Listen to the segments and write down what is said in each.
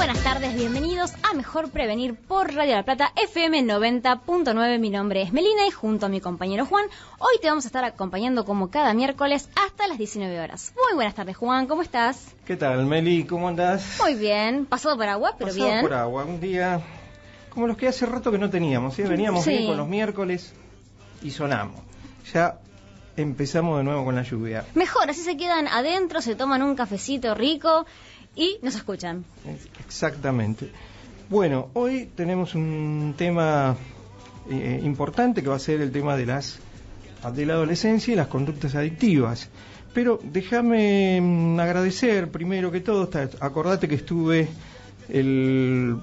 buenas tardes, bienvenidos a Mejor Prevenir por Radio La Plata, FM 90.9. Mi nombre es Melina y junto a mi compañero Juan, hoy te vamos a estar acompañando como cada miércoles hasta las 19 horas. Muy buenas tardes, Juan, ¿cómo estás? ¿Qué tal, Meli? ¿Cómo andás? Muy bien, pasado por agua, pero pasado bien. Por agua, un día como los que hace rato que no teníamos, ¿eh? Veníamos bien con los miércoles y sonamos. Ya empezamos de nuevo con la lluvia. Mejor, así se quedan adentro, se toman un cafecito rico y nos escuchan. Exactamente. Bueno, hoy tenemos un tema importante que va a ser el tema de la adolescencia y las conductas adictivas. Pero déjame agradecer primero que todo, acordate que estuve el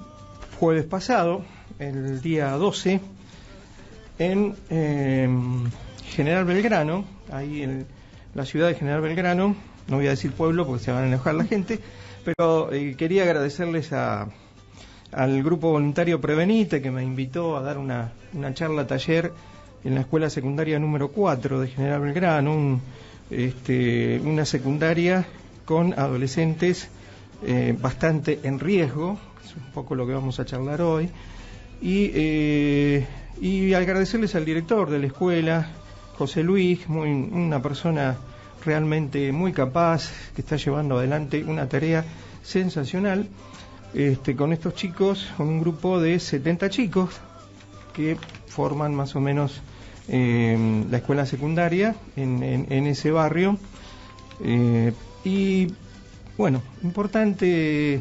jueves pasado, el día 12, en General Belgrano, ahí en la ciudad de General Belgrano. No voy a decir pueblo porque se van a enojar la gente, pero quería agradecerles al grupo voluntario Prevenite, que me invitó a dar una charla taller en la escuela secundaria número 4 de General Belgrano, una secundaria con adolescentes bastante en riesgo, que es un poco lo que vamos a charlar hoy, y agradecerles al director de la escuela, José Luis, una persona realmente muy capaz, que está llevando adelante una tarea sensacional con estos chicos, con un grupo de 70 chicos que forman más o menos la escuela secundaria en ese barrio. Y bueno, importante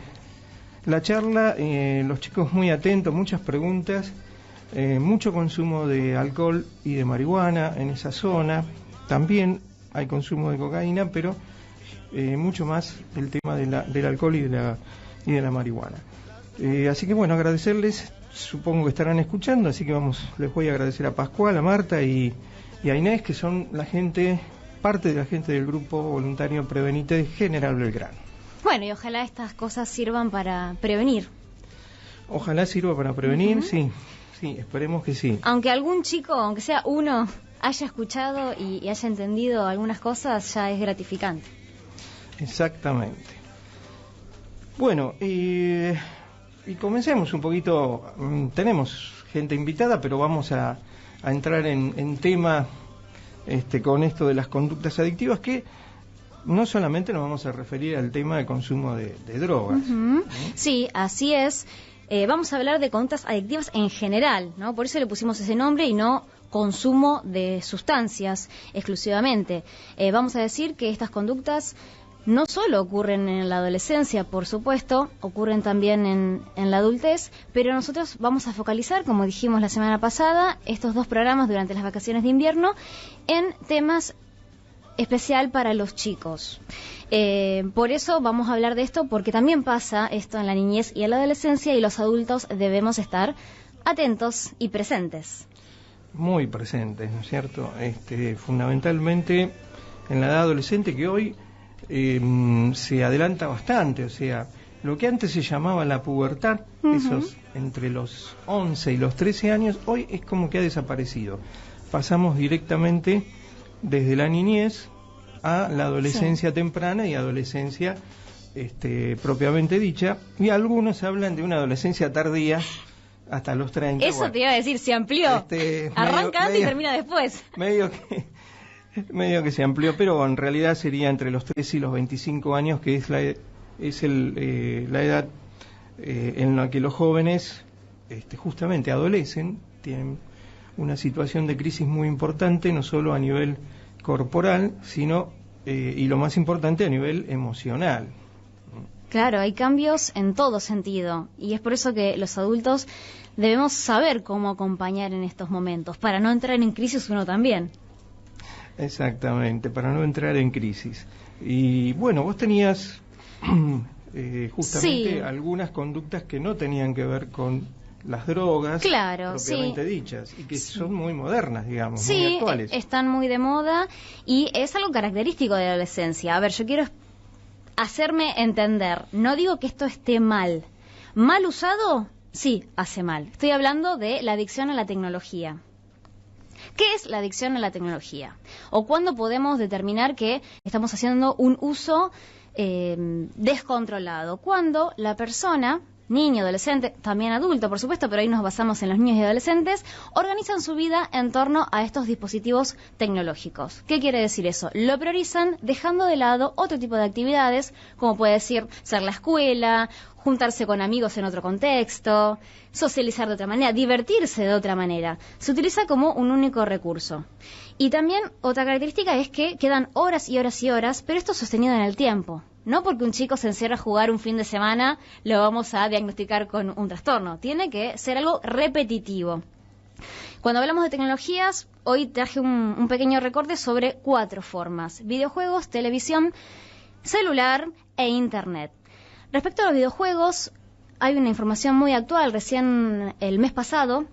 la charla, los chicos muy atentos, muchas preguntas, mucho consumo de alcohol y de marihuana en esa zona. También hay consumo de cocaína, pero mucho más el tema del alcohol y de la marihuana. Así que bueno, agradecerles, supongo que estarán escuchando, así que les voy a agradecer a Pascual, a Marta y a Inés, que son parte de la gente del grupo voluntario Prevenite de General Belgrano. Bueno, y ojalá estas cosas sirvan para prevenir. Ojalá sirva para prevenir, sí, esperemos que sí. Aunque algún chico, aunque sea uno, haya escuchado y haya entendido algunas cosas, ya es gratificante. Exactamente. Bueno, y comencemos un poquito. Tenemos gente invitada, pero vamos a entrar en tema con esto de las conductas adictivas, que no solamente nos vamos a referir al tema del consumo de drogas. Sí, así es. Vamos a hablar de conductas adictivas en general, ¿no? Por eso le pusimos ese nombre y no consumo de sustancias exclusivamente. Vamos a decir que estas conductas no solo ocurren en la adolescencia, por supuesto, ocurren también en la adultez, pero nosotros vamos a focalizar, como dijimos la semana pasada, estos dos programas durante las vacaciones de invierno en temas especial para los chicos. Por eso vamos a hablar de esto, porque también pasa esto en la niñez y en la adolescencia, y los adultos debemos estar atentos y presentes. Muy presentes, ¿no es cierto? Fundamentalmente en la edad adolescente, que hoy se adelanta bastante, o sea, lo que antes se llamaba la pubertad, esos entre los 11 y los 13 años, hoy es como que ha desaparecido. Pasamos directamente desde la niñez a la adolescencia temprana y adolescencia propiamente dicha, y algunos hablan de una adolescencia tardía hasta los 30. Eso bueno, te iba a decir, se amplió. Arranca antes y termina después. Medio que se amplió, pero en realidad sería entre los 13 y los 25 años, que es la edad en la que los jóvenes justamente adolecen, tienen una situación de crisis muy importante, no solo a nivel corporal, sino, y lo más importante, a nivel emocional. Claro, hay cambios en todo sentido, y es por eso que los adultos debemos saber cómo acompañar en estos momentos, para no entrar en crisis uno también. Exactamente, para no entrar en crisis. Y bueno, vos tenías justamente algunas conductas que no tenían que ver con las drogas, claro, propiamente dichas, y que son muy modernas, digamos, muy actuales. Están muy de moda y es algo característico de la adolescencia. A ver, yo quiero hacerme entender. No digo que esto esté mal. Mal usado, sí, hace mal. Estoy hablando de la adicción a la tecnología. ¿Qué es la adicción a la tecnología? ¿O cuándo podemos determinar que estamos haciendo un uso descontrolado, cuando la persona, niño, adolescente, también adulto, por supuesto, pero ahí nos basamos en los niños y adolescentes, organizan su vida en torno a estos dispositivos tecnológicos. ¿Qué quiere decir eso? Lo priorizan dejando de lado otro tipo de actividades, como puede ser la escuela, juntarse con amigos en otro contexto, socializar de otra manera, divertirse de otra manera. Se utiliza como un único recurso. Y también otra característica es que quedan horas y horas y horas, pero esto sostenido en el tiempo. No porque un chico se encierra a jugar un fin de semana, lo vamos a diagnosticar con un trastorno. Tiene que ser algo repetitivo. Cuando hablamos de tecnologías, hoy traje un pequeño recorte sobre 4 formas: videojuegos, televisión, celular e internet. Respecto a los videojuegos, hay una información muy actual. Recién el mes pasado,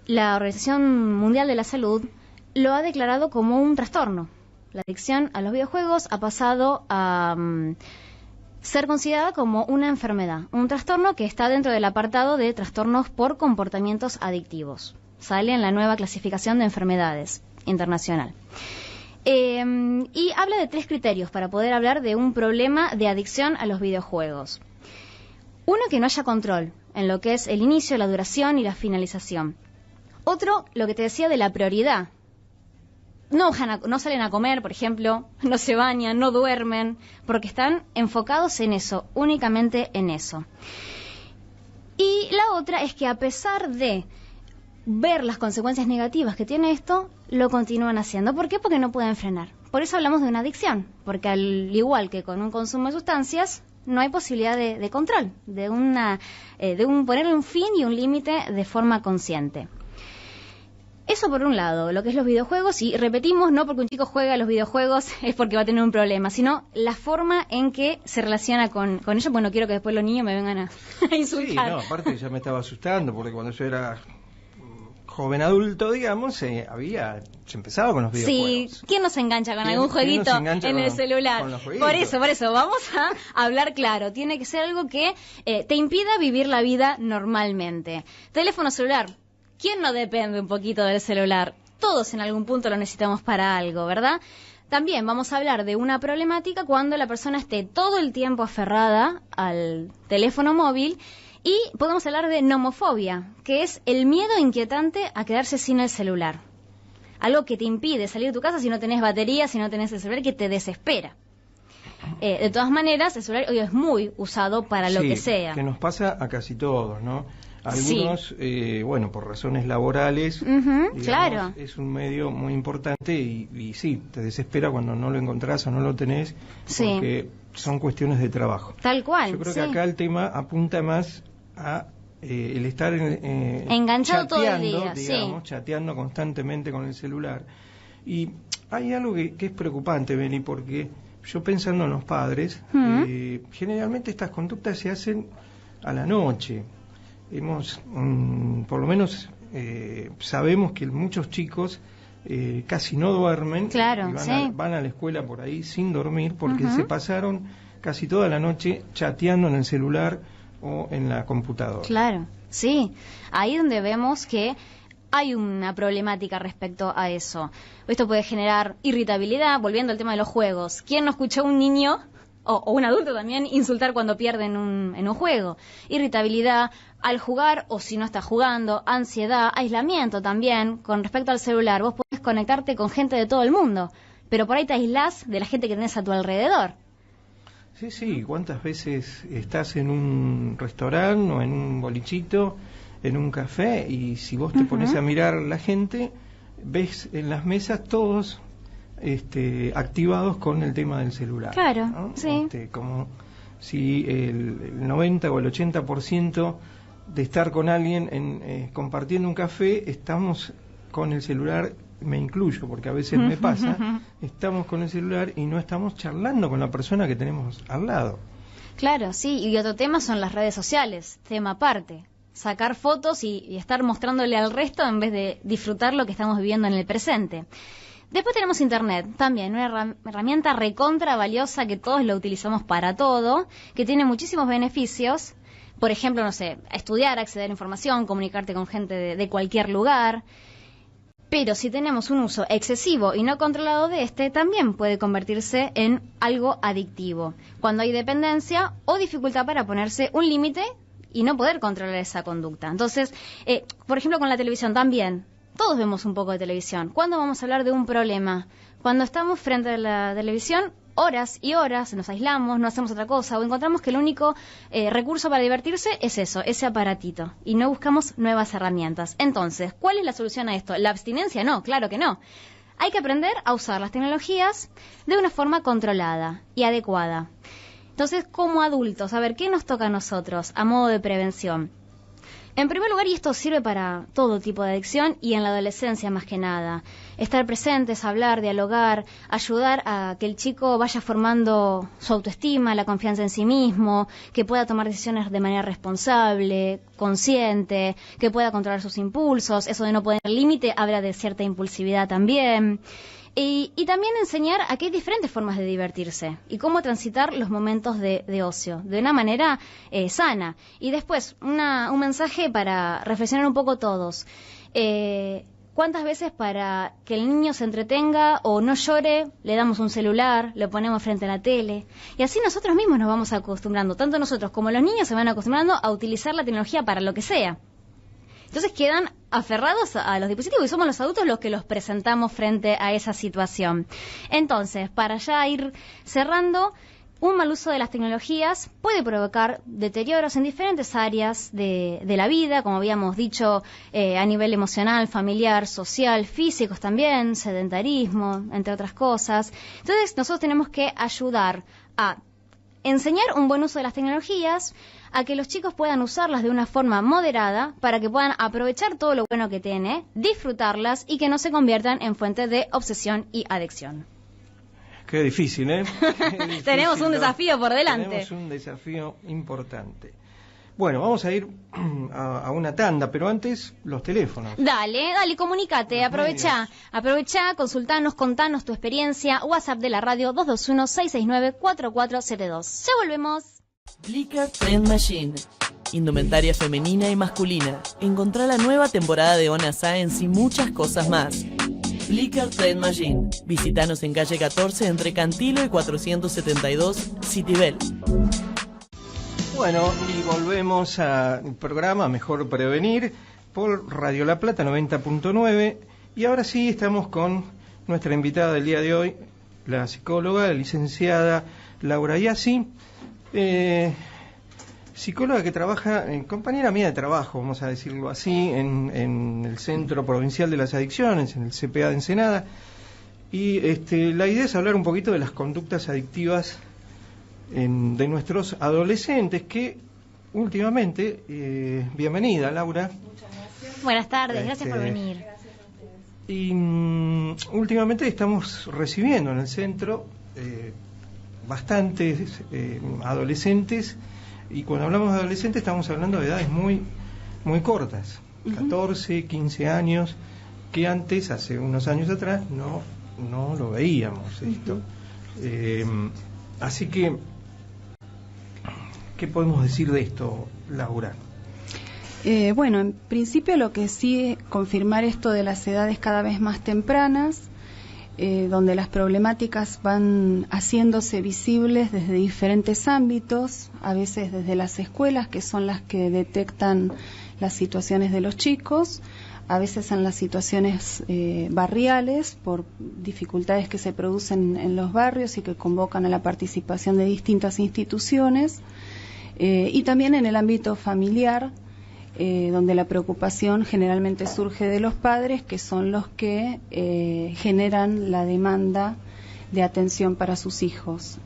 la Organización Mundial de la Salud lo ha declarado como un trastorno. La adicción a los videojuegos ha pasado a ser considerada como una enfermedad, un trastorno que está dentro del apartado de trastornos por comportamientos adictivos. Sale en la nueva clasificación de enfermedades internacional. Y habla de 3 criterios para poder hablar de un problema de adicción a los videojuegos. Uno, que no haya control en lo que es el inicio, la duración y la finalización. Otro, lo que te decía de la prioridad. No salen a comer, por ejemplo, no se bañan, no duermen, porque están enfocados en eso, únicamente en eso. Y la otra es que a pesar de ver las consecuencias negativas que tiene esto, lo continúan haciendo. ¿Por qué? Porque no pueden frenar. Por eso hablamos de una adicción, porque al igual que con un consumo de sustancias, no hay posibilidad de control, de ponerle un fin y un límite de forma consciente. Eso por un lado, lo que es los videojuegos, y repetimos, no porque un chico juega a los videojuegos es porque va a tener un problema, sino la forma en que se relaciona con ellos, pues no quiero que después los niños me vengan a insultar. Sí, no, aparte ya me estaba asustando, porque cuando yo era joven adulto, digamos, se empezaba con los videojuegos. Sí, ¿quién no se engancha con algún jueguito en el celular? Por eso, vamos a hablar claro. Tiene que ser algo que te impida vivir la vida normalmente. Teléfono celular. ¿Quién no depende un poquito del celular? Todos en algún punto lo necesitamos para algo, ¿verdad? También vamos a hablar de una problemática cuando la persona esté todo el tiempo aferrada al teléfono móvil, y podemos hablar de nomofobia, que es el miedo inquietante a quedarse sin el celular. Algo que te impide salir de tu casa si no tenés batería, si no tenés el celular, que te desespera. De todas maneras, el celular hoy es muy usado para lo que sea. Que nos pasa a casi todos, ¿no? Algunos, por razones laborales, digamos, claro, es un medio muy importante y sí, te desespera cuando no lo encontrás o no lo tenés, porque son cuestiones de trabajo. Tal cual. Yo creo que acá el tema apunta más a el estar enganchado todo el día, digamos, chateando constantemente con el celular. Y hay algo que es preocupante, Beni, porque yo pensando en los padres, generalmente estas conductas se hacen a la noche. Por lo menos sabemos que muchos chicos casi no duermen, claro, y van a la escuela por ahí sin dormir porque se pasaron casi toda la noche chateando en el celular o en la computadora. Claro, sí, ahí donde vemos que hay una problemática respecto a eso. Esto puede generar irritabilidad, volviendo al tema de los juegos. ¿Quién no escuchó a un niño o un adulto también insultar cuando pierde en un juego? Irritabilidad al jugar o si no está jugando, ansiedad, aislamiento también. Con respecto al celular, vos podés conectarte con gente de todo el mundo, pero por ahí te aislás de la gente que tenés a tu alrededor. Sí, ¿cuántas veces estás en un restaurante o en un bolichito, en un café, y si vos te pones a mirar la gente, ves en las mesas todos activados con el tema del celular? Claro, ¿no? sí. Como si el 90 o el 80% de estar con alguien compartiendo un café, estamos con el celular. Me incluyo, porque a veces me pasa, estamos con el celular y no estamos charlando con la persona que tenemos al lado. Claro, sí, y otro tema son las redes sociales, tema aparte. Sacar fotos y estar mostrándole al resto en vez de disfrutar lo que estamos viviendo en el presente. Después tenemos Internet, también una herramienta recontra valiosa que todos lo utilizamos para todo, que tiene muchísimos beneficios. Por ejemplo, estudiar, acceder a información, comunicarte con gente de cualquier lugar. Pero si tenemos un uso excesivo y no controlado de este, también puede convertirse en algo adictivo, cuando hay dependencia o dificultad para ponerse un límite y no poder controlar esa conducta. Entonces, por ejemplo, con la televisión también. Todos vemos un poco de televisión. ¿Cuándo vamos a hablar de un problema? Cuando estamos frente a la televisión, horas y horas, nos aislamos, no hacemos otra cosa, o encontramos que el único recurso para divertirse es eso, ese aparatito, y no buscamos nuevas herramientas. Entonces, ¿cuál es la solución a esto? ¿La abstinencia? No, claro que no. Hay que aprender a usar las tecnologías de una forma controlada y adecuada. Entonces, como adultos, a ver, ¿qué nos toca a nosotros a modo de prevención? En primer lugar, y esto sirve para todo tipo de adicción y en la adolescencia más que nada, estar presentes, hablar, dialogar, ayudar a que el chico vaya formando su autoestima, la confianza en sí mismo, que pueda tomar decisiones de manera responsable, consciente, que pueda controlar sus impulsos. Eso de no poner límite habla de cierta impulsividad también. Y también enseñar a que hay diferentes formas de divertirse y cómo transitar los momentos de ocio de una manera sana. Y después, un mensaje para reflexionar un poco todos. ¿Cuántas veces para que el niño se entretenga o no llore, le damos un celular, lo ponemos frente a la tele? Y así nosotros mismos nos vamos acostumbrando, tanto nosotros como los niños se van acostumbrando a utilizar la tecnología para lo que sea. Entonces quedan aferrados a los dispositivos y somos los adultos los que los presentamos frente a esa situación. Entonces, para ya ir cerrando, un mal uso de las tecnologías puede provocar deterioros en diferentes áreas de la vida, como habíamos dicho, a nivel emocional, familiar, social, físicos también, sedentarismo, entre otras cosas. Entonces, nosotros tenemos que ayudar a enseñar un buen uso de las tecnologías, a que los chicos puedan usarlas de una forma moderada para que puedan aprovechar todo lo bueno que tiene, disfrutarlas y que no se conviertan en fuente de obsesión y adicción. Qué difícil, ¿eh? Qué difícil, Tenemos un desafío por delante. Tenemos un desafío importante. Bueno, vamos a ir a una tanda, pero antes los teléfonos. Dale, comunícate, aprovecha, consultanos, contanos tu experiencia. WhatsApp de la radio 221-669-4472. Ya volvemos. Blicker Trend Machine. Indumentaria femenina y masculina. Encontrá la nueva temporada de Ona Science y muchas cosas más. Blicker Trend Machine. Visítanos en calle 14 entre Cantilo y 472 Citibel. Bueno, y volvemos al programa Mejor Prevenir por Radio La Plata 90.9. Y ahora sí estamos con nuestra invitada del día de hoy, la psicóloga, la licenciada Laura Iasi. Psicóloga que trabaja, compañera mía de trabajo, vamos a decirlo así, en el Centro Provincial de las Adicciones, en el CPA de Ensenada. Y la idea es hablar un poquito de las conductas adictivas de nuestros adolescentes, que últimamente, bienvenida Laura. Muchas gracias. Buenas tardes, gracias por venir. Gracias a ustedes. Y últimamente estamos recibiendo en el centro bastantes adolescentes, y cuando hablamos de adolescentes estamos hablando de edades muy, muy cortas, 14, 15 años, que antes, hace unos años atrás, no lo veíamos esto. Así que, ¿qué podemos decir de esto, Laura? Bueno, en principio lo que sí, confirmar esto de las edades cada vez más tempranas, donde las problemáticas van haciéndose visibles desde diferentes ámbitos, a veces desde las escuelas, que son las que detectan las situaciones de los chicos, a veces en las situaciones barriales, por dificultades que se producen en los barrios y que convocan a la participación de distintas instituciones, y también en el ámbito familiar, donde la preocupación generalmente surge de los padres, que son los que generan la demanda de atención para sus hijos,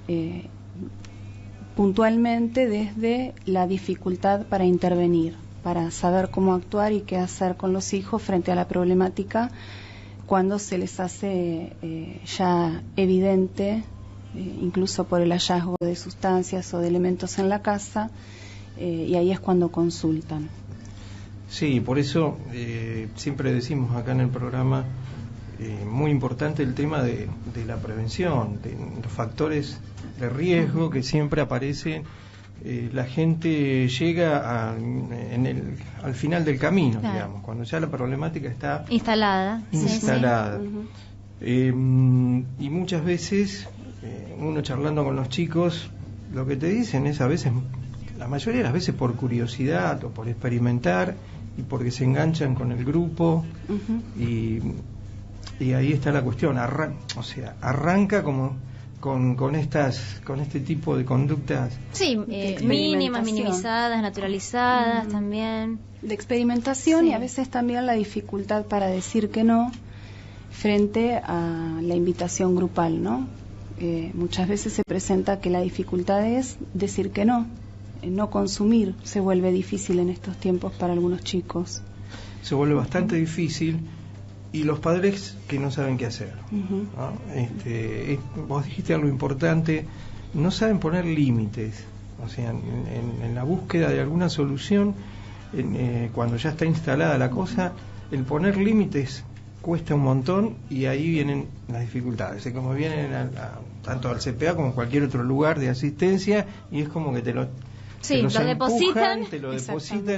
puntualmente desde la dificultad para intervenir, para saber cómo actuar y qué hacer con los hijos frente a la problemática cuando se les hace ya evidente, incluso por el hallazgo de sustancias o de elementos en la casa, y ahí es cuando consultan. Sí, por eso siempre decimos acá en el programa, muy importante el tema de la prevención, de los factores de riesgo que siempre aparecen la gente llega al final del camino, claro, digamos, cuando ya la problemática está instalada. Sí. Y muchas veces uno charlando con los chicos, lo que te dicen es a veces, la mayoría de las veces por curiosidad o por experimentar y porque se enganchan con el grupo. Y ahí está la cuestión, arranca como con este tipo de conductas. Sí, mínimas, minimizadas, naturalizadas también. De experimentación, y a veces también la dificultad para decir que no frente a la invitación grupal, ¿no? Muchas veces se presenta que la dificultad es decir que no. No consumir se vuelve difícil en estos tiempos para algunos chicos. Se vuelve bastante difícil. Y los padres que no saben qué hacer, ¿no? Vos dijiste algo importante, no saben poner límites, o sea, en la búsqueda de alguna solución, cuando ya está instalada la cosa, el poner límites cuesta un montón y ahí vienen las dificultades, es como vienen tanto al CPA como a cualquier otro lugar de asistencia, y es como que te lo depositan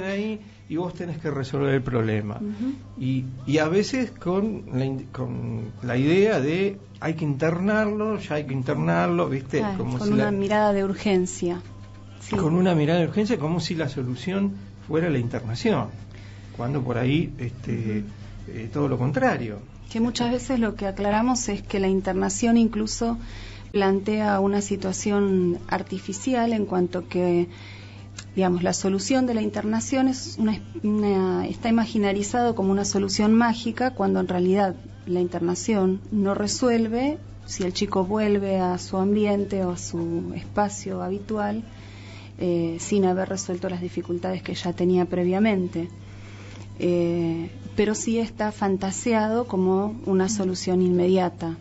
ahí y vos tenés que resolver el problema. Y a veces con la idea de hay que internarlo, ¿viste? Claro, como con una mirada de urgencia. Sí. Con una mirada de urgencia, como si la solución fuera la internación, cuando por ahí todo lo contrario. Que muchas veces lo que aclaramos es que la internación incluso plantea una situación artificial en cuanto que, digamos, la solución de la internación es está imaginarizado como una solución mágica, cuando en realidad la internación no resuelve si el chico vuelve a su ambiente o a su espacio habitual sin haber resuelto las dificultades que ya tenía previamente. Pero sí está fantaseado como una solución inmediata.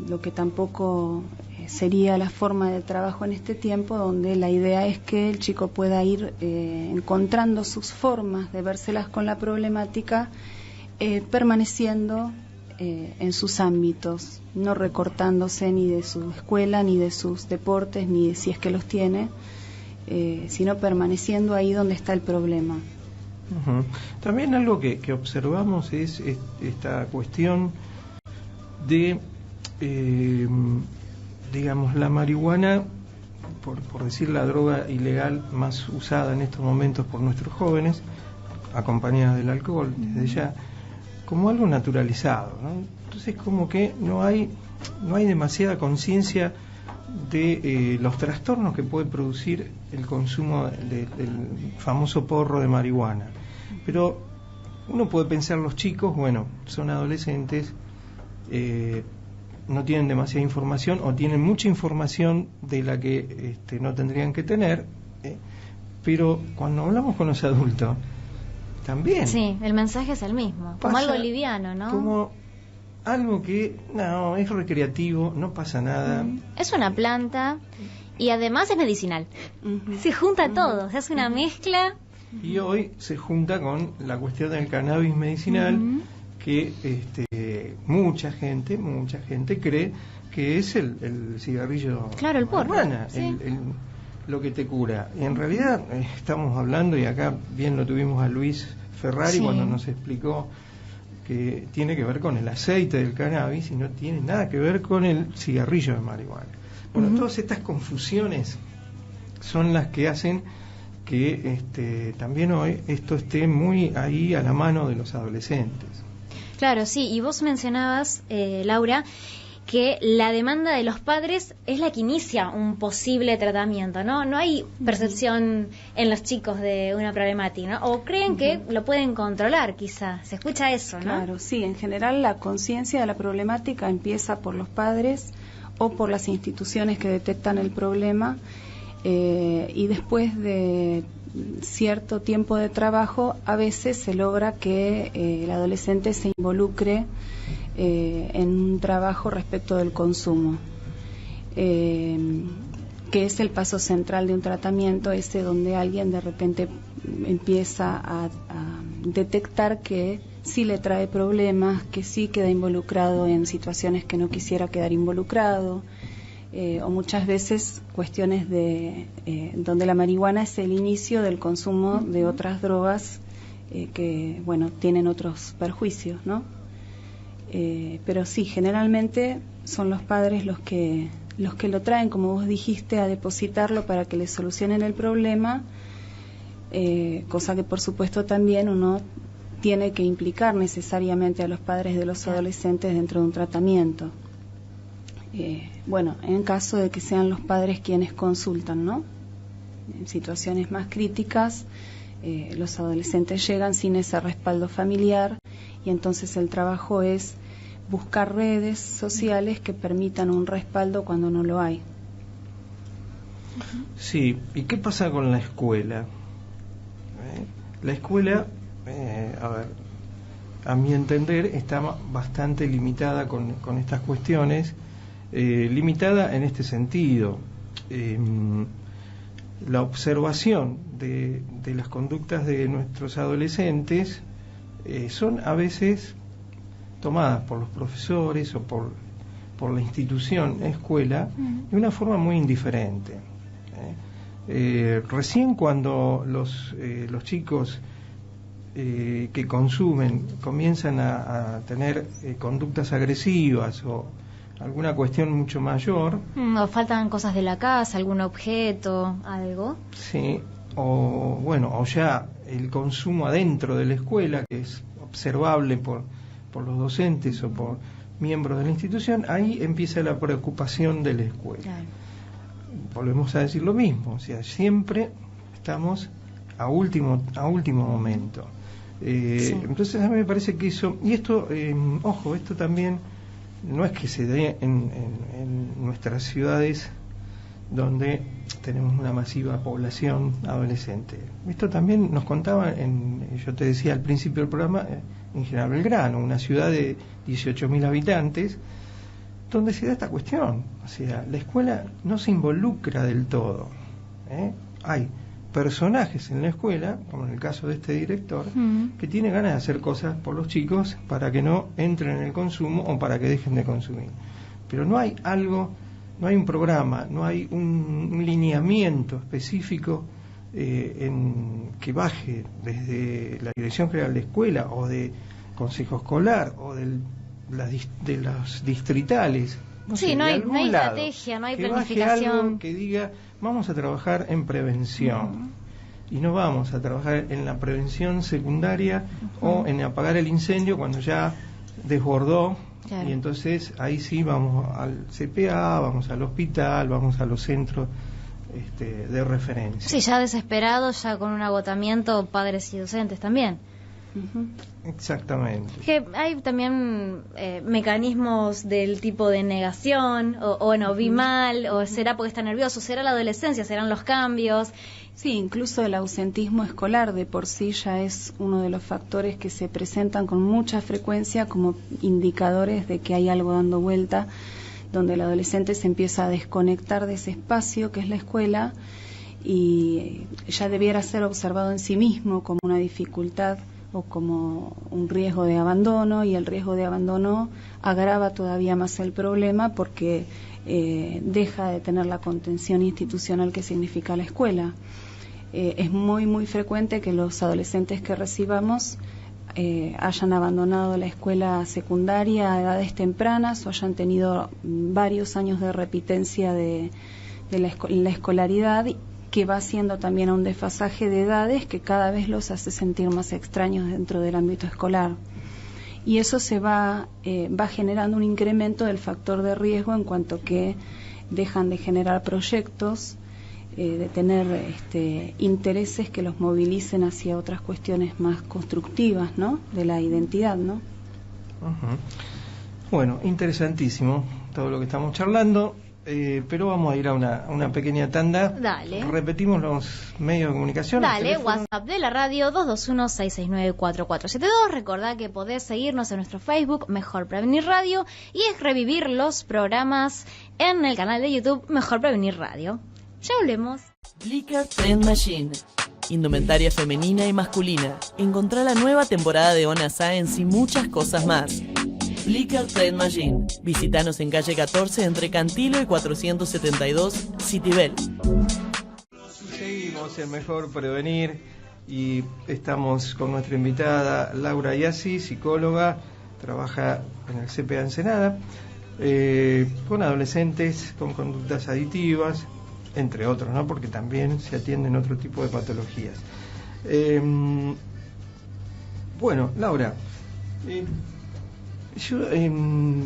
Lo que tampoco sería la forma de trabajo en este tiempo, donde la idea es que el chico pueda ir encontrando sus formas de vérselas con la problemática, permaneciendo en sus ámbitos, no recortándose ni de su escuela, ni de sus deportes, ni de si es que los tiene, sino permaneciendo ahí donde está el problema. También algo que observamos es esta cuestión de digamos, la marihuana, por decir la droga ilegal más usada en estos momentos por nuestros jóvenes, acompañada del alcohol desde ya, como algo naturalizado, ¿no? Entonces como que no hay demasiada conciencia de los trastornos que puede producir el consumo del famoso porro de marihuana. Pero uno puede pensar, los chicos, bueno, son adolescentes, no tienen demasiada información o tienen mucha información de la que no tendrían que tener, pero cuando hablamos con los adultos también sí, el mensaje es el mismo, como algo liviano, ¿no? Como algo que no es recreativo, no pasa nada, es una planta y además es medicinal, se junta todo, se hace una mezcla. Y hoy se junta con la cuestión del cannabis medicinal, que mucha gente cree que es el cigarrillo, claro, el porro, sí, lo que te cura. Y en realidad estamos hablando, y acá bien lo tuvimos a Luis Ferrari cuando nos explicó que tiene que ver con el aceite del cannabis y no tiene nada que ver con el cigarrillo de marihuana. Bueno, todas estas confusiones son las que hacen que también hoy esto esté muy ahí a la mano de los adolescentes. Claro, sí, y vos mencionabas, Laura, que la demanda de los padres es la que inicia un posible tratamiento, ¿no? No hay percepción en los chicos de una problemática, ¿no? O creen que lo pueden controlar, quizá. Se escucha eso, ¿no? Claro, sí, en general la conciencia de la problemática empieza por los padres o por las instituciones que detectan el problema, y después de cierto tiempo de trabajo a veces se logra que el adolescente se involucre en un trabajo respecto del consumo, que es el paso central de un tratamiento, ese donde alguien de repente empieza a detectar que sí le trae problemas, que sí queda involucrado en situaciones que no quisiera quedar involucrado, o muchas veces cuestiones de donde la marihuana es el inicio del consumo de otras drogas que, bueno, tienen otros perjuicios, ¿no? Pero sí, generalmente son los padres los que lo traen, como vos dijiste, a depositarlo para que les solucionen el problema, cosa que por supuesto también uno tiene que implicar necesariamente a los padres de los adolescentes dentro de un tratamiento. Bueno, en caso de que sean los padres quienes consultan, ¿no? En situaciones más críticas, los adolescentes llegan sin ese respaldo familiar y entonces el trabajo es buscar redes sociales que permitan un respaldo cuando no lo hay. Sí, ¿y qué pasa con la escuela? La escuela, a ver, a mi entender, está bastante limitada con estas cuestiones, limitada en este sentido. La observación de las conductas de nuestros adolescentes son a veces tomadas por los profesores o por la institución escuela de una forma muy indiferente. Recién cuando los chicos que consumen comienzan a tener conductas agresivas o alguna cuestión mucho mayor, o faltan cosas de la casa, algún objeto, algo. Sí, o bueno, o ya el consumo adentro de la escuela, que es observable por los docentes o por miembros de la institución, ahí empieza la preocupación de la escuela. Claro. Volvemos a decir lo mismo, o sea, siempre estamos a último momento. Sí. Entonces a mí me parece que eso, y esto, ojo, esto también no es que se dé en nuestras ciudades donde tenemos una masiva población adolescente. Esto también nos contaba, yo te decía al principio del programa, en General Belgrano, una ciudad de 18.000 habitantes, donde se da esta cuestión. O sea, la escuela no se involucra del todo. Hay personajes en la escuela, como en el caso de este director, que tiene ganas de hacer cosas por los chicos para que no entren en el consumo o para que dejen de consumir. Pero no hay algo, no hay un programa, no hay un lineamiento específico que baje desde la Dirección General de Escuela o de Consejo Escolar o de los distritales. No sé, no hay estrategia, no hay planificación. Baje algo que diga, vamos a trabajar en prevención. Y no vamos a trabajar en la prevención secundaria o en apagar el incendio cuando ya desbordó. Claro. Y entonces ahí sí vamos al CPA, vamos al hospital, vamos a los centros de referencia. Sí, ya desesperados, ya con un agotamiento, padres y docentes también. Exactamente. Que hay también mecanismos del tipo de negación, o bueno, vi mal, o será porque está nervioso, será la adolescencia, serán los cambios. Sí, incluso el ausentismo escolar de por sí ya es uno de los factores que se presentan con mucha frecuencia como indicadores de que hay algo dando vuelta, donde el adolescente se empieza a desconectar de ese espacio que es la escuela y ya debiera ser observado en sí mismo como una dificultad o como un riesgo de abandono, y el riesgo de abandono agrava todavía más el problema porque deja de tener la contención institucional que significa la escuela. Es muy frecuente que los adolescentes que recibamos hayan abandonado la escuela secundaria a edades tempranas o hayan tenido varios años de repitencia de la escolaridad, que va haciendo también a un desfasaje de edades que cada vez los hace sentir más extraños dentro del ámbito escolar. Y eso se va generando un incremento del factor de riesgo en cuanto que dejan de generar proyectos, de tener intereses que los movilicen hacia otras cuestiones más constructivas, ¿no?, de la identidad, ¿no? Bueno, interesantísimo todo lo que estamos charlando. Pero vamos a ir a una pequeña tanda. Dale. Repetimos los medios de comunicación. Dale, WhatsApp de la radio 221-669-4472. Recordá que podés seguirnos en nuestro Facebook, Mejor Prevenir Radio, y es revivir los programas en el canal de YouTube Mejor Prevenir Radio. Ya volvemos. Blicker Trend Machine. Indumentaria femenina y masculina. Encontrá la nueva temporada de Ona Science y muchas cosas más. Flickr Trade Machine. Visítanos en calle 14 entre Cantilo y 472, Citibel. Seguimos en Mejor Prevenir y estamos con nuestra invitada Laura Iasi, psicóloga, trabaja en el CPA Ensenada, con adolescentes con conductas adictivas, entre otros, ¿no? Porque también se atienden otro tipo de patologías. Bueno, Laura, yo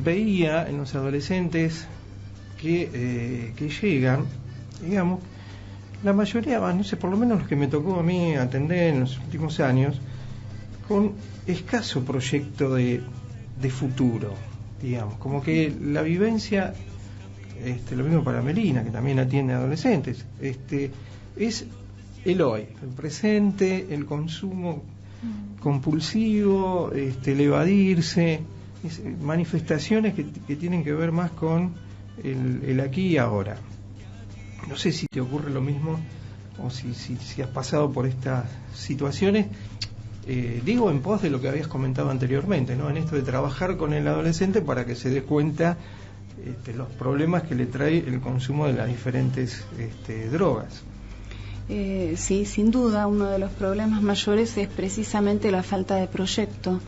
veía en los adolescentes que llegan, digamos, la mayoría, no sé, por lo menos los que me tocó a mí atender en los últimos años, con escaso proyecto de futuro, digamos, como que la vivencia, lo mismo para Melina, que también atiende a adolescentes, es el hoy, el presente, el consumo compulsivo, el evadirse, manifestaciones que tienen que ver más con el aquí y ahora. No sé si te ocurre lo mismo o si has pasado por estas situaciones, digo en pos de lo que habías comentado anteriormente, ¿no? En esto de trabajar con el adolescente para que se dé cuenta los problemas que le trae el consumo de las diferentes drogas. Sí, sin duda, uno de los problemas mayores es precisamente la falta de proyecto,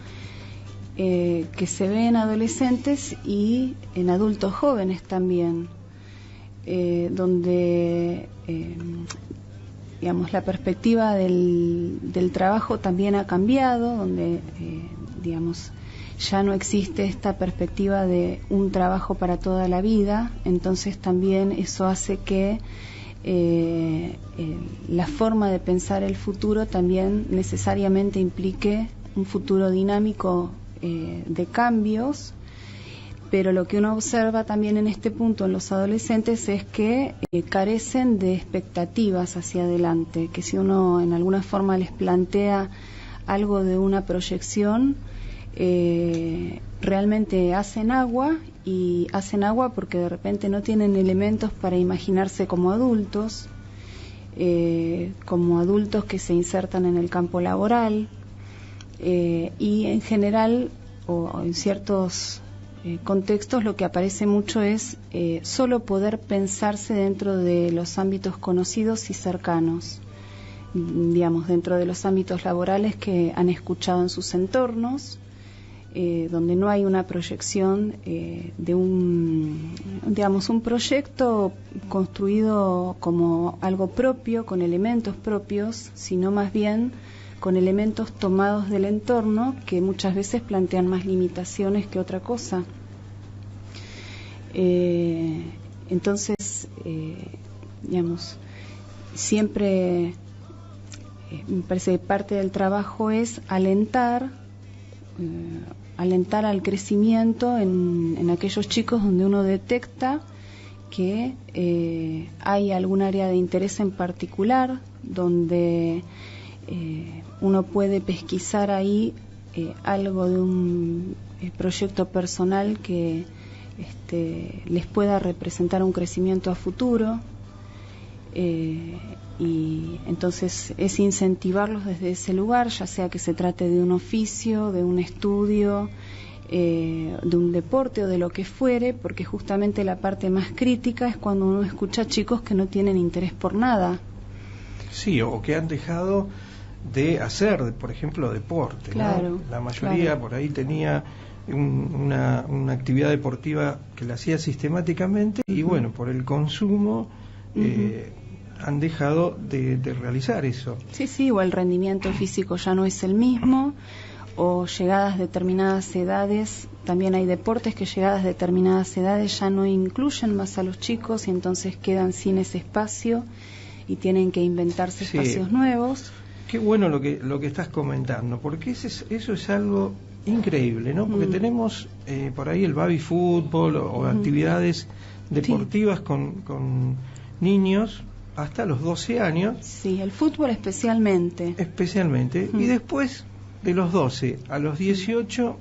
que se ve en adolescentes y en adultos jóvenes también, donde digamos, la perspectiva del trabajo también ha cambiado, donde digamos, ya no existe esta perspectiva de un trabajo para toda la vida. Entonces también eso hace que la forma de pensar el futuro también necesariamente implique un futuro dinámico de cambios. Pero lo que uno observa también en este punto en los adolescentes es que carecen de expectativas hacia adelante, que si uno en alguna forma les plantea algo de una proyección, realmente hacen agua, y hacen agua porque de repente no tienen elementos para imaginarse como adultos que se insertan en el campo laboral, y en general o en ciertos contextos lo que aparece mucho es solo poder pensarse dentro de los ámbitos conocidos y cercanos, digamos, dentro de los ámbitos laborales que han escuchado en sus entornos, donde no hay una proyección de un proyecto construido como algo propio, con elementos propios, sino más bien con elementos tomados del entorno que muchas veces plantean más limitaciones que otra cosa. Entonces, digamos, siempre me parece que parte del trabajo es alentar al crecimiento en aquellos chicos donde uno detecta que hay algún área de interés en particular, donde uno puede pesquisar ahí algo de un proyecto personal que les pueda representar un crecimiento a futuro, y entonces es incentivarlos desde ese lugar, ya sea que se trate de un oficio, de un estudio, de un deporte o de lo que fuere, porque justamente la parte más crítica es cuando uno escucha chicos que no tienen interés por nada. Sí, o que han dejado de hacer, por ejemplo, deporte, claro, ¿no? La mayoría, claro, por ahí tenía una actividad deportiva que la hacía sistemáticamente, y bueno, por el consumo han dejado de realizar eso. Sí, o el rendimiento físico ya no es el mismo, o llegadas determinadas edades, también hay deportes que llegadas determinadas edades ya no incluyen más a los chicos y entonces quedan sin ese espacio y tienen que inventarse espacios nuevos. Qué bueno lo que estás comentando, porque eso es algo increíble, ¿no? Porque tenemos por ahí el baby fútbol o actividades deportivas con niños hasta los 12 años. Sí, el fútbol especialmente. Y después de los 12 a los 18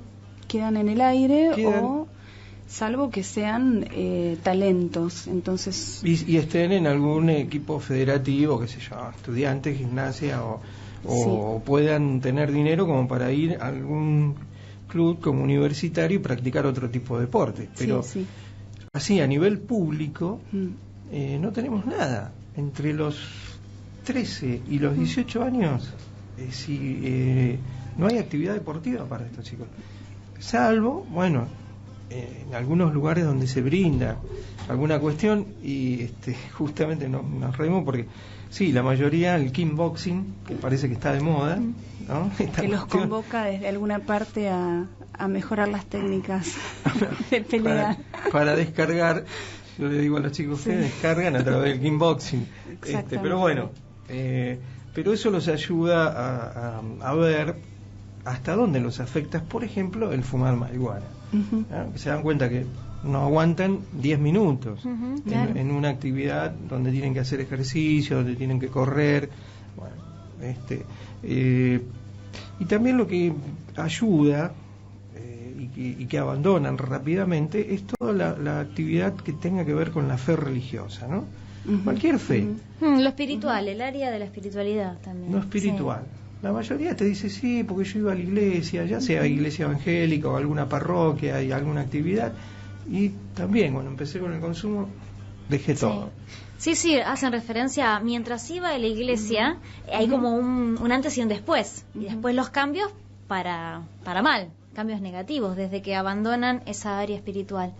quedan en el aire, o salvo que sean talentos, entonces y estén en algún equipo federativo, qué sé yo, estudiantes, gimnasia, o puedan tener dinero como para ir a algún club como universitario y practicar otro tipo de deporte. Pero sí. así, a nivel público, no tenemos nada. Entre los 13 y los 18 años, no hay actividad deportiva para estos chicos. Salvo, bueno, en algunos lugares donde se brinda alguna cuestión, y justamente nos reímos porque sí, la mayoría, el kickboxing, que parece que está de moda, ¿no? Que los convoca desde alguna parte a mejorar las técnicas de pelea. Para descargar, yo le digo a los chicos que descargan a través del kickboxing. Pero bueno, pero eso los ayuda a ver hasta dónde los afecta, por ejemplo, el fumar marihuana. ¿No? Se dan cuenta que no aguantan 10 minutos claro. en una actividad donde tienen que hacer ejercicio, donde tienen que correr. Bueno, y también lo que ayuda y que abandonan rápidamente es toda la actividad que tenga que ver con la fe religiosa, ¿no? Cualquier fe. Lo espiritual, el área de la espiritualidad también. Lo espiritual. Sí. La mayoría te dice, sí, porque yo iba a la iglesia, ya sea iglesia evangélica o alguna parroquia y alguna actividad. Y también, cuando empecé con el consumo, dejé todo. Sí, hacen referencia a mientras iba a la iglesia, hay como un antes y un después. Y después los cambios para mal, cambios negativos, desde que abandonan esa área espiritual.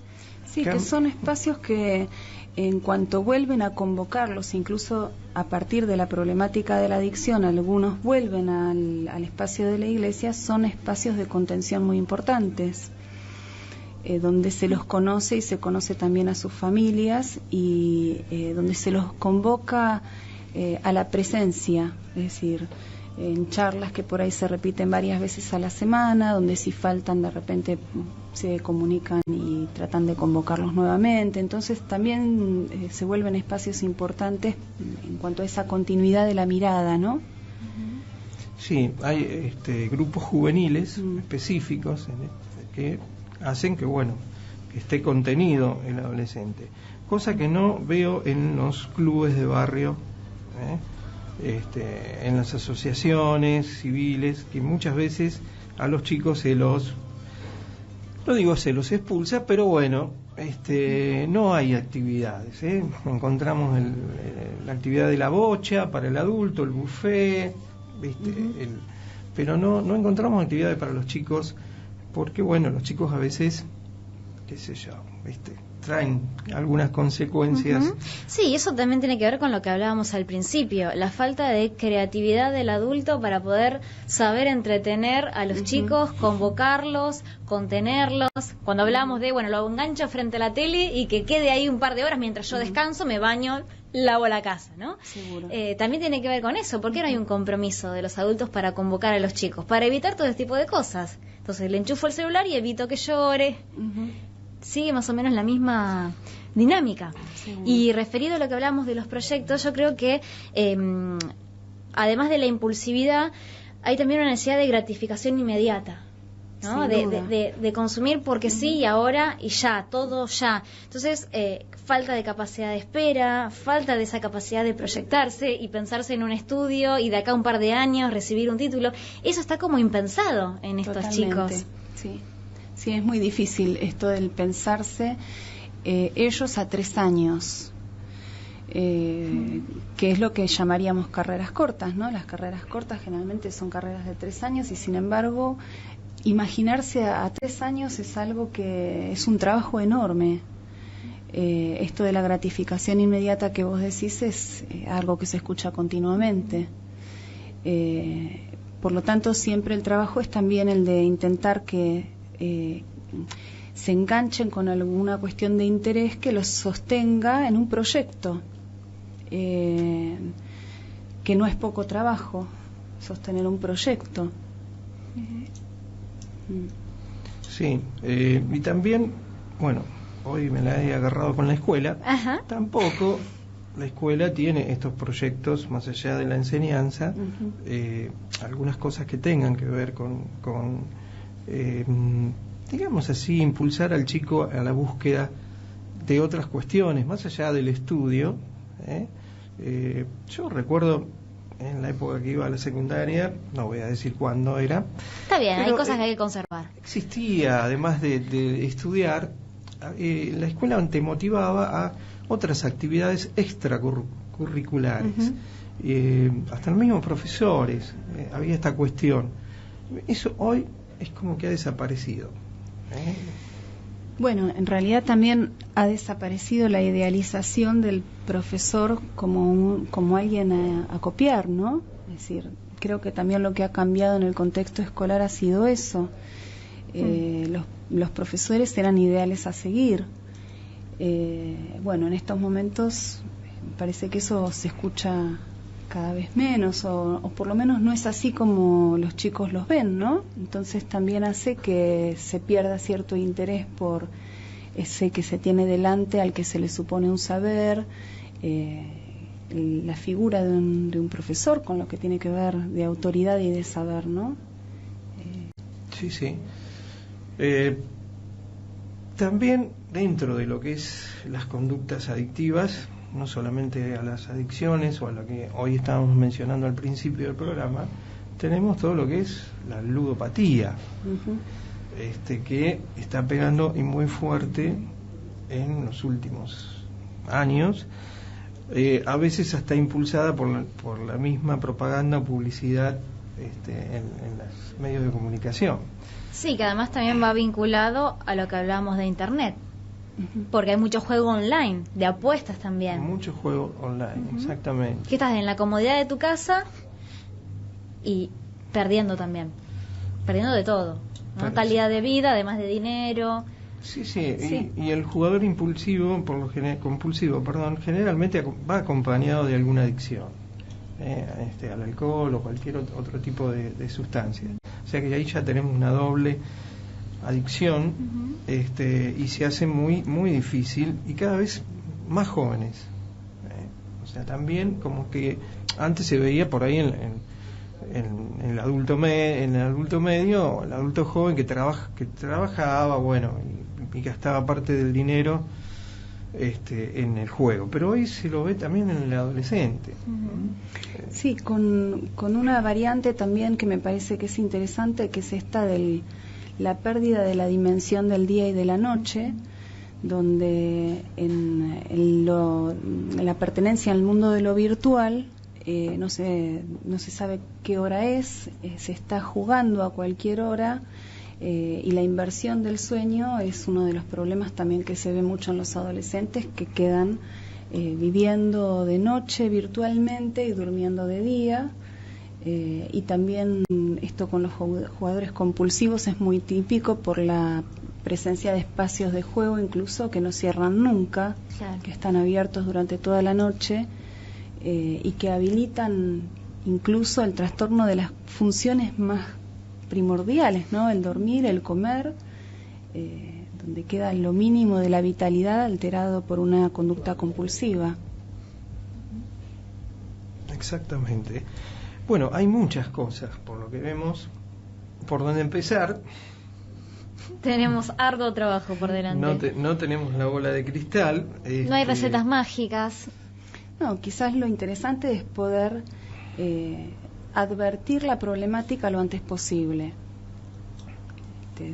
Sí, que son espacios que en cuanto vuelven a convocarlos, incluso a partir de la problemática de la adicción, algunos vuelven al espacio de la iglesia, son espacios de contención muy importantes, donde se los conoce y se conoce también a sus familias y donde se los convoca a la presencia, es decir, en charlas que por ahí se repiten varias veces a la semana, donde si faltan de repente se comunican y tratan de convocarlos nuevamente. Entonces también se vuelven espacios importantes en cuanto a esa continuidad de la mirada, ¿no? Sí, hay grupos juveniles específicos que hacen que, bueno, que esté contenido el adolescente, cosa que no veo en los clubes de barrio, en las asociaciones civiles, que muchas veces a los chicos se los expulsa, pero bueno, no hay actividades, encontramos la actividad de la bocha para el adulto, el buffet, pero no encontramos actividades para los chicos, porque bueno, los chicos a veces, qué sé yo, traen algunas consecuencias. Sí, eso también tiene que ver con lo que hablábamos al principio, la falta de creatividad del adulto para poder saber entretener a los chicos, convocarlos, contenerlos. Cuando hablábamos de, bueno, lo engancho frente a la tele y que quede ahí un par de horas mientras yo descanso, me baño, lavo la casa, ¿no? Seguro. También tiene que ver con eso, porque no hay un compromiso de los adultos para convocar a los chicos, para evitar todo este tipo de cosas. Entonces le enchufo el celular y evito que llore. Sigue más o menos la misma dinámica. Y referido a lo que hablamos de los proyectos, yo creo que además de la impulsividad, hay también una necesidad de gratificación inmediata, ¿no? De consumir porque sí, y ahora y ya, todo ya. Entonces, falta de capacidad de espera, falta de esa capacidad de proyectarse y pensarse en un estudio y de acá a un par de años recibir un título. Eso está como impensado en estos chicos. Sí, es muy difícil esto del pensarse ellos a 3 años, que es lo que llamaríamos carreras cortas, ¿no? Las carreras cortas generalmente son carreras de 3 años y sin embargo imaginarse a 3 años es algo que es un trabajo enorme. Esto de la gratificación inmediata que vos decís es algo que se escucha continuamente. Por lo tanto, siempre el trabajo es también el de intentar que se enganchen con alguna cuestión de interés que los sostenga en un proyecto, que no es poco trabajo sostener un proyecto. Sí, y también, bueno, hoy me la he agarrado con la escuela. Tampoco la escuela tiene estos proyectos más allá de la enseñanza, algunas cosas que tengan que ver con digamos así, impulsar al chico a la búsqueda de otras cuestiones, más allá del estudio. Yo recuerdo en la época que iba a la secundaria, no voy a decir cuándo era. Está bien, pero, hay cosas que hay que conservar. Existía, además de estudiar, la escuela te motivaba a otras actividades extracurriculares. Hasta los mismos profesores, había esta cuestión. Eso hoy es como que ha desaparecido. Bueno, en realidad también ha desaparecido la idealización del profesor como alguien a copiar, ¿no? Es decir, creo que también lo que ha cambiado en el contexto escolar ha sido eso. Los profesores eran ideales a seguir. Bueno, en estos momentos parece que eso se escucha cada vez menos, o por lo menos no es así como los chicos los ven, ¿no? Entonces también hace que se pierda cierto interés por ese que se tiene delante, al que se le supone un saber, la figura de un profesor con lo que tiene que ver de autoridad y de saber, ¿no? Sí, sí. También dentro de lo que es las conductas adictivas, no solamente a las adicciones o a lo que hoy estábamos mencionando al principio del programa, tenemos todo lo que es la ludopatía, que está pegando y muy fuerte en los últimos años, a veces hasta impulsada por la misma propaganda o publicidad en los medios de comunicación. Sí, que además también va vinculado a lo que hablábamos de Internet. Porque hay mucho juego online, de apuestas también. Mucho juego online, exactamente. Que estás en la comodidad de tu casa y perdiendo también. Perdiendo de todo, ¿no? Calidad de vida, además de dinero. Sí. Y el jugador compulsivo, generalmente va acompañado de alguna adicción. Al alcohol o cualquier otro tipo de sustancia. O sea que ahí ya tenemos una doble adicción, y se hace muy muy difícil, y cada vez más jóvenes. O sea, también como que antes se veía por ahí en el adulto medio, el adulto joven que trabajaba, bueno, y gastaba parte del dinero en el juego, pero hoy se lo ve también en el adolescente. Sí, con una variante también que me parece que es interesante, que es esta la pérdida de la dimensión del día y de la noche, donde en la pertenencia al mundo de lo virtual no se sabe qué hora es, se está jugando a cualquier hora, y la inversión del sueño es uno de los problemas también que se ve mucho en los adolescentes, que quedan viviendo de noche virtualmente y durmiendo de día. Y también esto con los jugadores compulsivos es muy típico por la presencia de espacios de juego incluso que no cierran nunca, claro, que están abiertos durante toda la noche, y que habilitan incluso el trastorno de las funciones más primordiales, ¿no? El dormir, el comer, donde queda lo mínimo de la vitalidad alterado por una conducta compulsiva. Exactamente. Bueno, hay muchas cosas, por lo que vemos, por donde empezar. Tenemos arduo trabajo por delante. No tenemos la bola de cristal. No hay recetas mágicas. No, quizás lo interesante es poder advertir la problemática lo antes posible.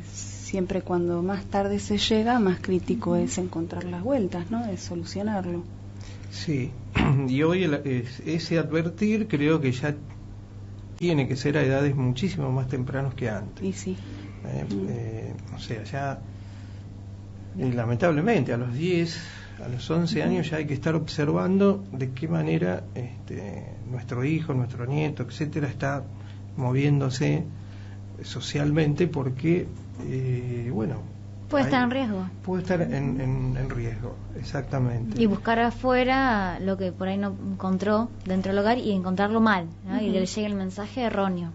Siempre cuando más tarde se llega, más crítico es encontrar las vueltas, ¿no? Es solucionarlo. Sí, y hoy ese advertir creo que ya tiene que ser a edades muchísimo más tempranas que antes. Y sí. O sea, ya lamentablemente a los 10, a los 11 años ya hay que estar observando de qué manera nuestro hijo, nuestro nieto, etcétera, está moviéndose socialmente, porque puede estar en riesgo. Puede estar en riesgo, exactamente. Y buscar afuera lo que por ahí no encontró dentro del hogar y encontrarlo mal, ¿no? Y que le llegue el mensaje erróneo.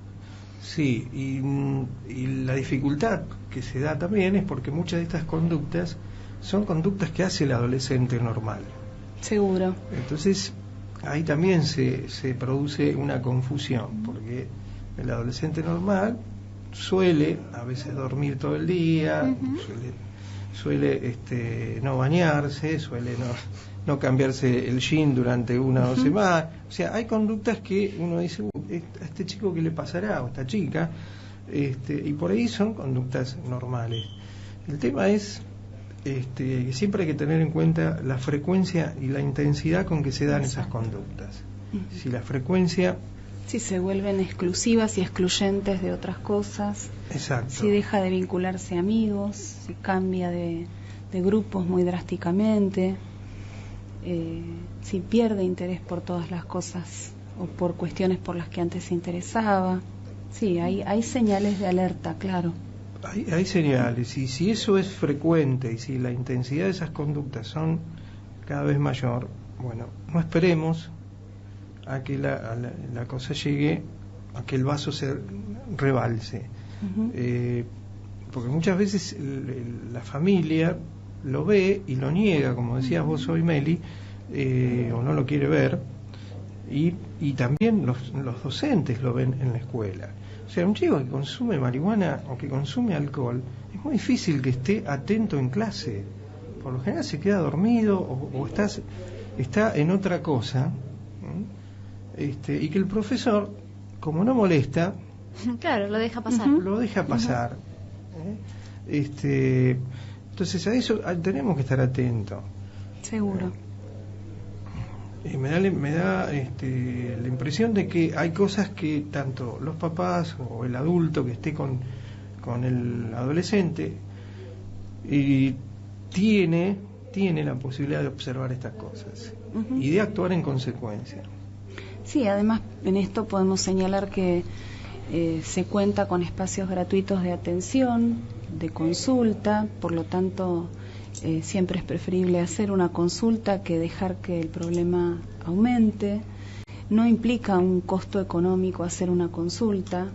Sí, y la dificultad que se da también es porque muchas de estas conductas son conductas que hace el adolescente normal. Seguro. Entonces, ahí también se produce una confusión, porque el adolescente normal suele a veces dormir todo el día, suele no bañarse, suele no cambiarse el jean durante 1 o 2 semanas. O sea, hay conductas que uno dice, a este chico qué le pasará, o a esta chica, y por ahí son conductas normales. El tema es que siempre hay que tener en cuenta la frecuencia y la intensidad con que se dan esas conductas. Si la frecuencia... Si se vuelven exclusivas y excluyentes de otras cosas. Exacto. Si deja de vincularse a amigos, si cambia de grupos muy drásticamente, si pierde interés por todas las cosas o por cuestiones por las que antes se interesaba. Sí, hay señales de alerta, claro. Hay señales, y si eso es frecuente y si la intensidad de esas conductas son cada vez mayor, bueno, no esperemos a que la cosa llegue a que el vaso se rebalse. Porque muchas veces la familia lo ve y lo niega, como decías vos hoy, Meli, o no lo quiere ver, y también los docentes lo ven en la escuela. O sea, un chico que consume marihuana o que consume alcohol, es muy difícil que esté atento en clase. Por lo general se queda dormido o está en otra cosa, y que el profesor, como no molesta, claro, lo deja pasar. Lo deja pasar. Entonces a eso tenemos que estar atentos. Seguro. Me da la impresión de que hay cosas que tanto los papás o el adulto que esté con el adolescente y tiene la posibilidad de observar estas cosas y de actuar en consecuencia. Sí, además en esto podemos señalar que se cuenta con espacios gratuitos de atención, de consulta, por lo tanto siempre es preferible hacer una consulta que dejar que el problema aumente. No implica un costo económico hacer una consulta,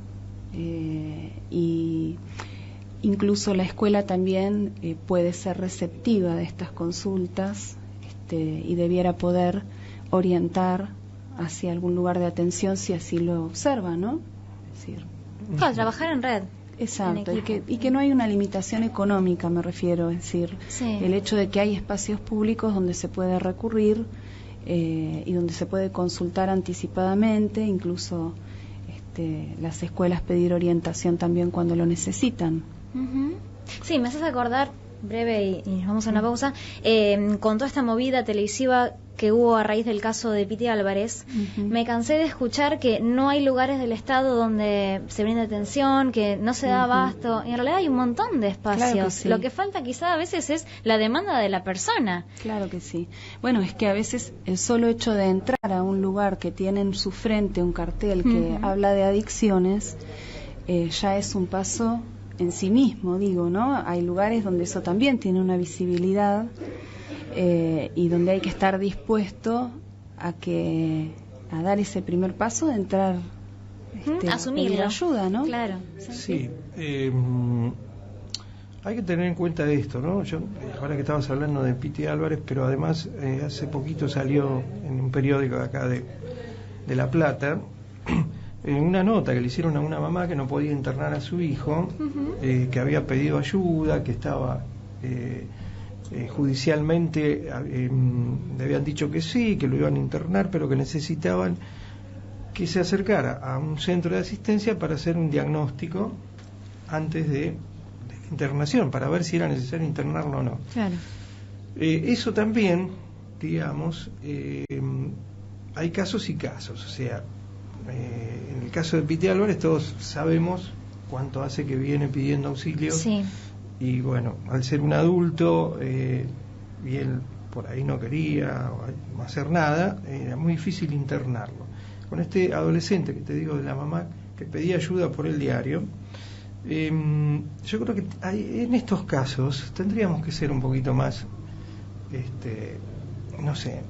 y incluso la escuela también puede ser receptiva de estas consultas, y debiera poder orientar hacia algún lugar de atención si así lo observa, ¿no? Es decir, claro, trabajar en red. Exacto, y que no hay una limitación económica, me refiero, es decir, sí. El hecho de que hay espacios públicos donde se puede recurrir y donde se puede consultar anticipadamente, incluso las escuelas pedir orientación también cuando lo necesitan. Sí, me haces acordar, breve y nos vamos a una pausa, con toda esta movida televisiva que hubo a raíz del caso de Piti Álvarez, me cansé de escuchar que no hay lugares del Estado donde se brinde atención, que no se da abasto, y en realidad hay un montón de espacios. Claro que sí. Lo que falta quizá a veces es la demanda de la persona. Claro que sí. Bueno, es que a veces el solo hecho de entrar a un lugar que tiene en su frente un cartel que habla de adicciones, ya es un paso en sí mismo, digo, ¿no? Hay lugares donde eso también tiene una visibilidad, y donde hay que estar dispuesto a dar ese primer paso de entrar, asumirlo, pedir ayuda, ¿no? Claro. Sí, hay que tener en cuenta esto, ¿no? Yo ahora que estabas hablando de Piti Álvarez, pero además hace poquito salió en un periódico de acá de La Plata una nota que le hicieron a una mamá que no podía internar a su hijo, que había pedido ayuda, que estaba judicialmente le habían dicho que sí, que lo iban a internar, pero que necesitaban que se acercara a un centro de asistencia para hacer un diagnóstico antes de la internación, para ver si era necesario internarlo o no. Claro. Eso también, digamos, hay casos y casos. O sea, en el caso de Piti Álvarez todos sabemos cuánto hace que viene pidiendo auxilio. Sí. Y bueno, al ser un adulto, y él por ahí no quería hacer nada, era muy difícil internarlo. Con este adolescente que te digo de la mamá que pedía ayuda por el diario, yo creo que en estos casos tendríamos que ser un poquito más, no sé,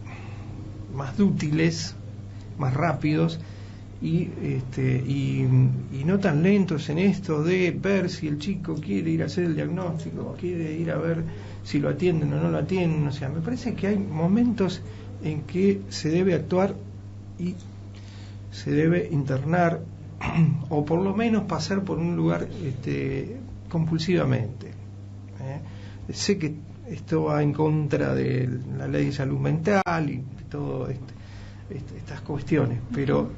más dútiles, más rápidos, y no tan lentos en esto de ver si el chico quiere ir a hacer el diagnóstico, quiere ir a ver si lo atienden o no lo atienden. O sea, me parece que hay momentos en que se debe actuar y se debe internar o por lo menos pasar por un lugar compulsivamente. Sé que esto va en contra de la ley de salud mental y todo estas cuestiones, pero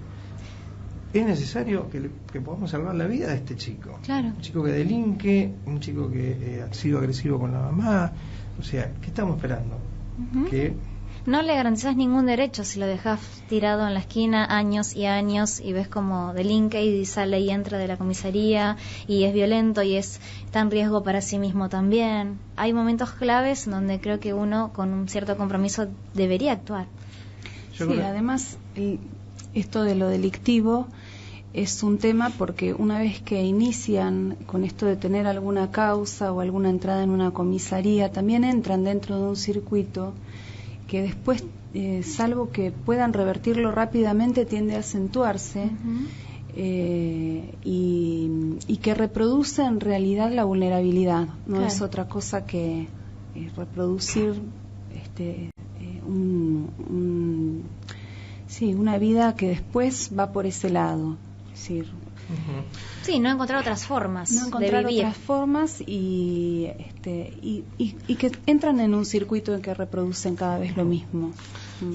es necesario que podamos salvar la vida de este chico. Claro. Un chico que delinque, un chico que ha sido agresivo con la mamá. O sea, ¿qué estamos esperando? Que no le garantizás ningún derecho si lo dejas tirado en la esquina años y años y ves como delinque y sale y entra de la comisaría y es violento y está en riesgo para sí mismo también. Hay momentos claves donde creo que uno con un cierto compromiso debería actuar. Sí, además esto de lo delictivo es un tema porque una vez que inician con esto de tener alguna causa o alguna entrada en una comisaría, también entran dentro de un circuito que después, salvo que puedan revertirlo rápidamente, tiende a acentuarse y que reproduce en realidad la vulnerabilidad. No claro. Es otra cosa que reproducir una vida que después va por ese lado. Es decir, sí, no encontrar otras formas encontrar de vivir. otras formas y que entran en un circuito en que reproducen cada vez lo mismo.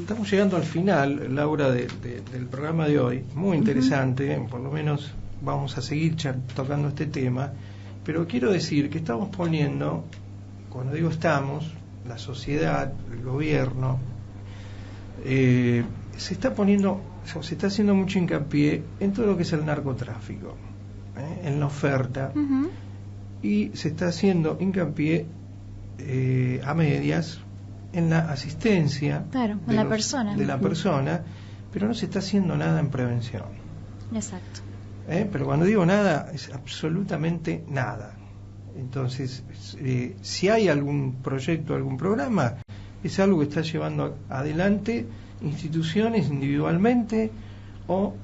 Estamos llegando al final, Laura, del programa de hoy. Muy interesante, por lo menos vamos a seguir tocando este tema, pero quiero decir que estamos poniendo, cuando digo estamos, la sociedad, el gobierno, se está haciendo mucho hincapié en todo lo que es el narcotráfico, en la oferta, y se está haciendo hincapié a medias en la asistencia de la persona, pero no se está haciendo nada en prevención. Exacto. Pero cuando digo nada, es absolutamente nada. Entonces, si hay algún proyecto, algún programa, es algo que está llevando adelante instituciones individualmente o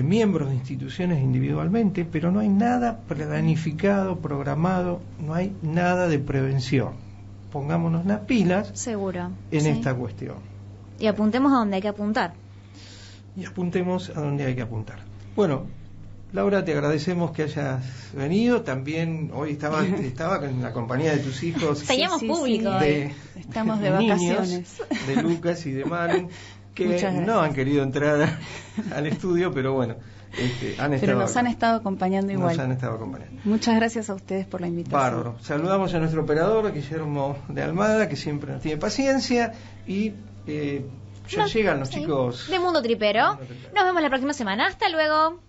miembros de instituciones individualmente, pero no hay nada planificado, programado, no hay nada de prevención. Pongámonos las pilas seguro en esta cuestión. Y apuntemos a donde hay que apuntar. Bueno, Laura, te agradecemos que hayas venido. También hoy estaba en la compañía de tus hijos. Teníamos público. Estamos de vacaciones. De Lucas y de Manu, que no han querido entrar al estudio, pero bueno, nos han estado acompañando igual. Nos han estado acompañando. Muchas gracias a ustedes por la invitación. Bárbaro. Saludamos a nuestro operador, Guillermo de Almada, que siempre nos tiene paciencia y ya llegan los chicos de Mundo Tripero. Nos vemos la próxima semana. Hasta luego.